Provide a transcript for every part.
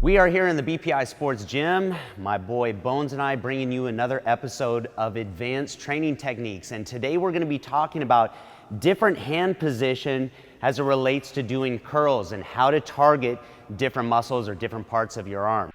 We are here in the BPI Sports Gym. My boy Bones and I bringing you another episode of Advanced Training Techniques. And today we're going to be talking about different hand position as it relates to doing curls and how to target different muscles or different parts of your arm.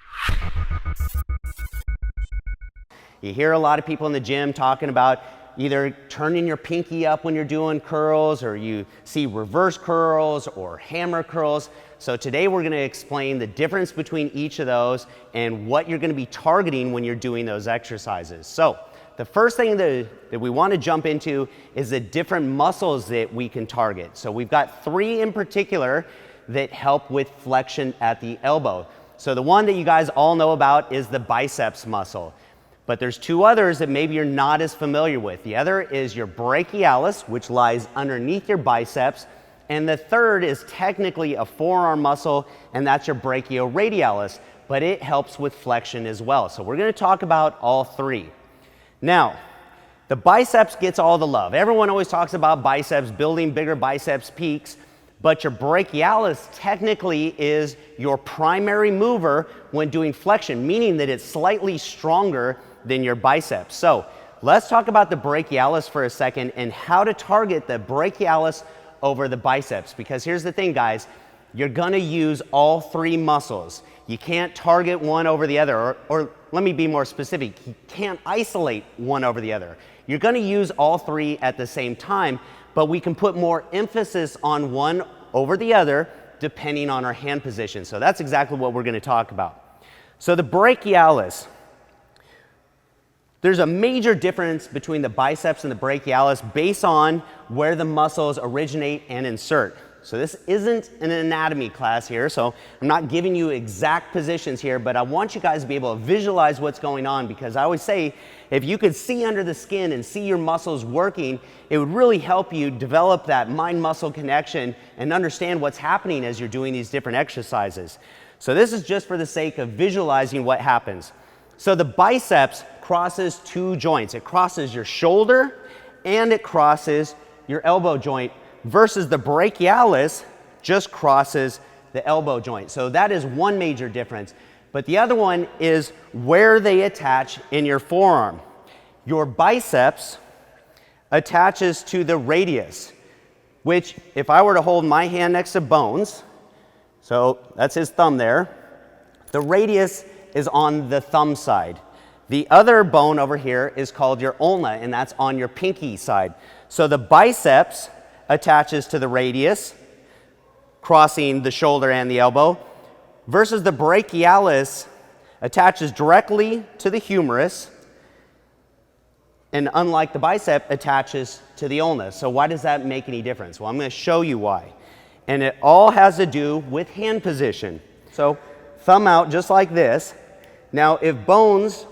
You hear a lot of people in the gym talking about either turning your pinky up when you're doing curls, or you see reverse curls or hammer curls. So today we're going to explain the difference between each of those and what you're going to be targeting when you're doing those exercises. So the first thing that we want to jump into is the different muscles that we can target. So we've got three in particular that help with flexion at the elbow. So the one that you guys all know about is the biceps muscle. But there's two others that maybe you're not as familiar with. The other is your brachialis, which lies underneath your biceps. And the third is technically a forearm muscle, and that's your brachioradialus, but it helps with flexion as well. So we're going to talk about all three. Now, the biceps gets all the love. Everyone always talks about biceps, building bigger biceps peaks, but your brachialis technically is your primary mover when doing flexion, meaning that it's slightly stronger than your biceps. So let's talk about the brachialis for a second and how to target the brachialis over the biceps, because here's the thing, guys, you're gonna use all three muscles. You can't target one over the other, or let me be more specific, you can't isolate one over the other. You're gonna use all three at the same time, but we can put more emphasis on one over the other depending on our hand position. So that's exactly what we're gonna talk about. So the brachialis, there's a major difference between the biceps and the brachialis based on where the muscles originate and insert. So this isn't an anatomy class here, so I'm not giving you exact positions here, but I want you guys to be able to visualize what's going on, because I always say if you could see under the skin and see your muscles working, it would really help you develop that mind-muscle connection and understand what's happening as you're doing these different exercises. So this is just for the sake of visualizing what happens. So the biceps crosses two joints. It crosses your shoulder and it crosses your elbow joint, versus the brachialis just crosses the elbow joint. So that is one major difference. But the other one is where they attach in your forearm. Your biceps attaches to the radius, which if I were to hold my hand next to Bones, so that's his thumb there, the radius is on the thumb side. The other bone over here is called your ulna, and that's on your pinky side. So the biceps attaches to the radius, crossing the shoulder and the elbow, versus the brachialis attaches directly to the humerus, and unlike the bicep, attaches to the ulna. So why does that make any difference? Well, I'm going to show you why. And it all has to do with hand position. So thumb out just like this. Now if Bones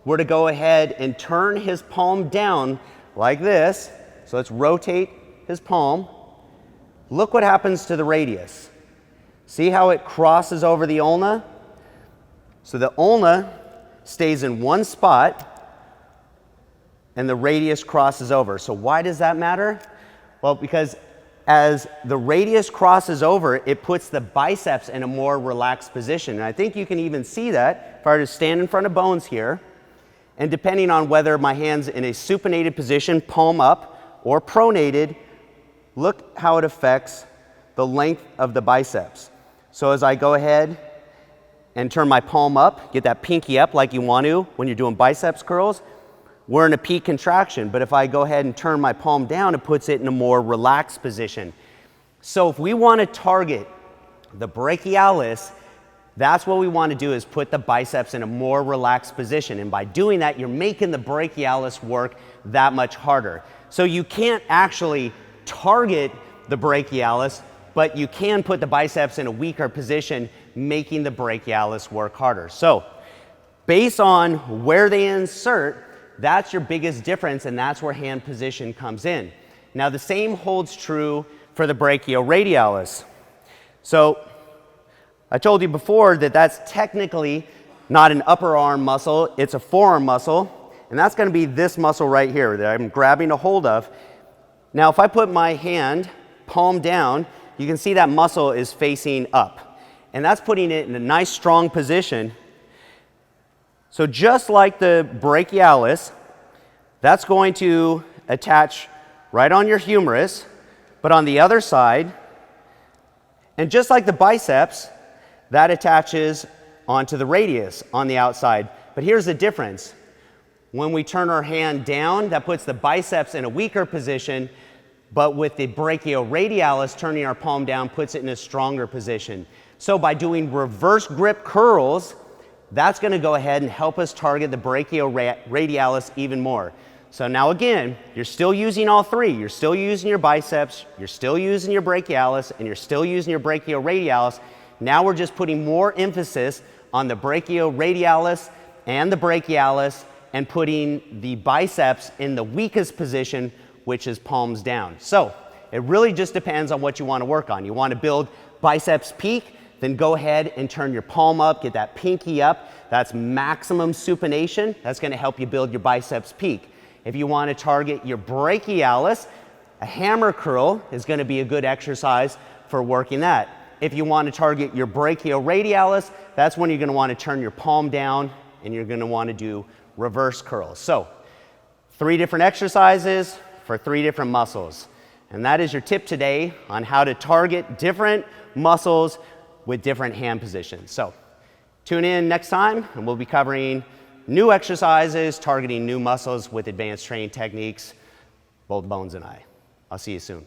were to go ahead and turn his palm down like this, so let's rotate his palm, look what happens to the radius. See how it crosses over the ulna? So the ulna stays in one spot and the radius crosses over. So why does that matter? Well, because as the radius crosses over, it puts the biceps in a more relaxed position. And I think you can even see that if I were to stand in front of Bones here, and depending on whether my hand's in a supinated position, palm up, or pronated, look how it affects the length of the biceps. So as I go ahead and turn my palm up, get that pinky up like you want to when you're doing biceps curls, we're in a peak contraction. But if I go ahead and turn my palm down, it puts it in a more relaxed position. So if we want to target the brachialis, that's what we want to do, is put the biceps in a more relaxed position. And by doing that, you're making the brachialis work that much harder. So you can't actually target the brachialis, but you can put the biceps in a weaker position, making the brachialis work harder. So based on where they insert, that's your biggest difference, and that's where hand position comes in. Now the same holds true for the brachioradialus. So I told you before that that's technically not an upper arm muscle, it's a forearm muscle, and that's going to be this muscle right here that I'm grabbing a hold of. Now if I put my hand palm down, you can see that muscle is facing up. and that's putting it in a nice strong position. So just like the brachialis, that's going to attach right on your humerus, but on the other side, and just like the biceps, that attaches onto the radius on the outside. But here's the difference. When we turn our hand down, that puts the biceps in a weaker position, but with the brachioradialus, turning our palm down puts it in a stronger position. So by doing reverse grip curls, that's going to go ahead and help us target the brachioradialus even more. So now again, you're still using all three. You're still using your biceps, you're still using your brachialis, and you're still using your brachioradialus. Now we're just putting more emphasis on the brachioradialus and the brachialis and putting the biceps in the weakest position, which is palms down. So it really just depends on what you want to work on. You want to build biceps peak, then go ahead and turn your palm up, get that pinky up. That's maximum supination. That's going to help you build your biceps peak. If you want to target your brachialis, a hammer curl is going to be a good exercise for working that. If you want to target your brachioradialus, that's when you're going to want to turn your palm down and you're going to want to do reverse curls. So 3 different exercises for 3 different muscles. And that is your tip today on how to target different muscles with different hand positions. So tune in next time and we'll be covering new exercises, targeting new muscles with advanced training techniques, both Bones and I. I'll see you soon.